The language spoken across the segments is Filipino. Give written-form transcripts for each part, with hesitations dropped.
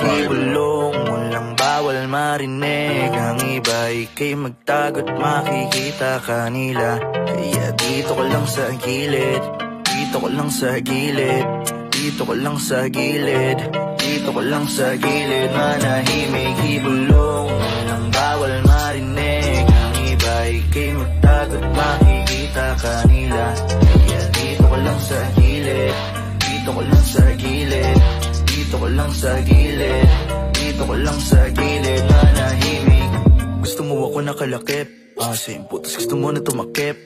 Di bulong, walang bawal marinig. Ang iba ika'y magtago't makikita kanila. Kaya dito ko lang sa gilid, dito ko lang sa gilid, dito ko lang sa gilid, dito ko lang sa gilid. Manahimik, di bulong, walang bawal marinig. Ang iba ika'y magtago't makikita kanila. Kaya dito ko lang sa gilid, dito ko lang sa gilid, dito ko lang sa gilid, dito ko lang sa gilid. Manahimik. Gusto mo ako nakalakip, same putas gusto mo na tumakip.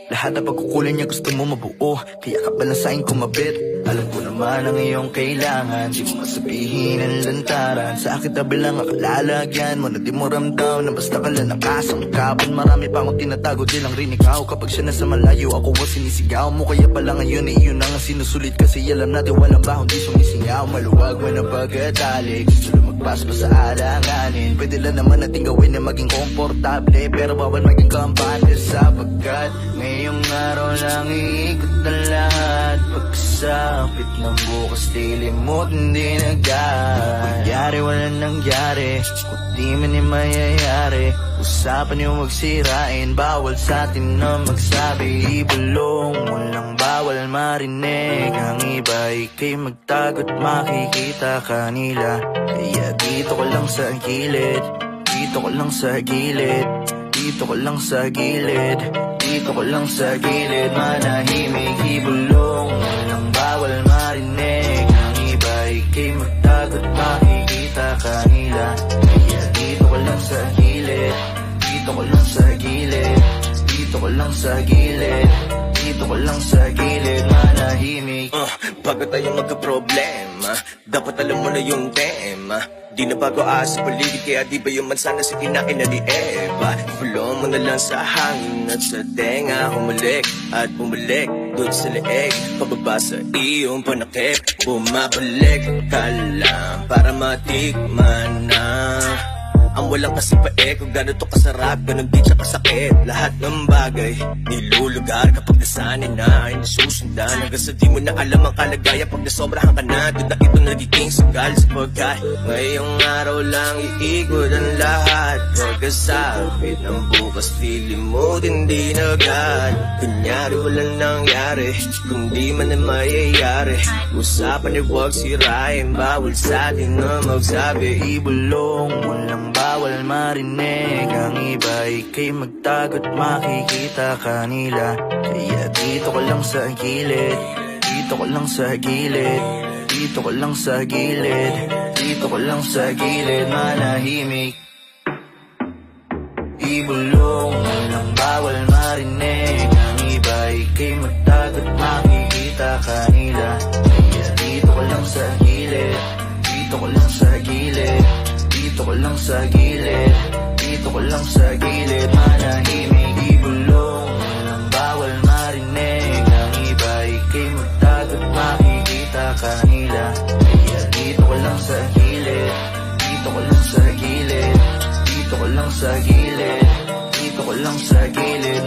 Lahat na pagkukulan niya gusto mo mabuo, kaya ka balasain kumabit. Alam ko naman ang iyong kailangan, di mo masabihin ang lantaran. Sa akin tabi lang akalalagyan mo na di mo ramdam na basta ka lang nakasangkapan. Marami pa akong tinatago, di lang rin ikaw. Kapag siya nasa malayo, ako ang sinisigaw mo. Kaya pala ngayon ay iyon ang sinusulit, kasi alam natin walang bahon di sumisingaw. Maluwag man ang pagkatali, gusto lang magpasok sa alanganin. Pwede lang naman natin gawin na maging komportable, pero bawal maging kampante. Sapagkat ngayong araw lang iikot na lahat. Pagsapit ng bukas dilimot hindi nagdaan. Nangyari walang nangyari, kung di man ay mayayari. Usapan yung magsirain, bawal sa atin na magsabi. Ibulong, walang bawal marinig. Ang iba ika'y magtago't makikita kanila. Kaya dito ko lang sa gilid, dito ko lang sa gilid, dito ko lang sa gilid, dito ko lang sa gilid. Manahimik, ibulong, walang bawal marinig. Ang iba ika'y magtago't makikita kanila. Kaya dito ko lang sa gilid, dito ko lang sa gilid, dito ko lang sa gilid, dito ko lang sa gilid. Manahimik. Bago tayo magka-problema, dapat alam mo na yung tema. Di na bago sa paligid, kaya di ba yung mansa na si kinain na ni Eva. Bulong mo na lang sa hangin at sa tenga, humalik at bumalik doon sa leeg, pababa sa iyong panakip. Bumabalik ka lang para matikman na ang walang kasipae, kung gano'n to kasarap, gano'n din siya kasakit. Lahat ng bagay nilulugar kapag nasanay na, ay nasusundan. Hanggang sa di mo na alam ang kalagayan, pag nasobrahan ka na, doon na ito nagiging sugal. Sapagkat ngayong araw lang iikot ang lahat. Pagkasapit ng bukas piling mo din di agad. Kunyari walang nangyari, kung di man na mayayari. Usapan ay huwag sirain, bawal sa atin na magsabi. Ibulong, walang bawal marinig. Ang iba ika'y magtago't makikita kanila. Kaya dito ko lang sa gilid, dito ko lang sa gilid, dito ko lang sa gilid, dito ko lang sa gilid. Manahimik, ibulong, walang bawal marinig. Ang iba ika'y magtago't makikita kanila. Kaya dito ko lang sa gilid, dito ko lang sa gilid, dito ko lang sa gilid, dito ko lang sa gilid. Manahimik, ibulong, walang bawal marinig. Ang iba ika'y magtago't makikita kanila. Kaya dito ko lang sa gilid, dito ko lang sa gilid, dito ko lang sa gilid, dito ko lang sa gilid.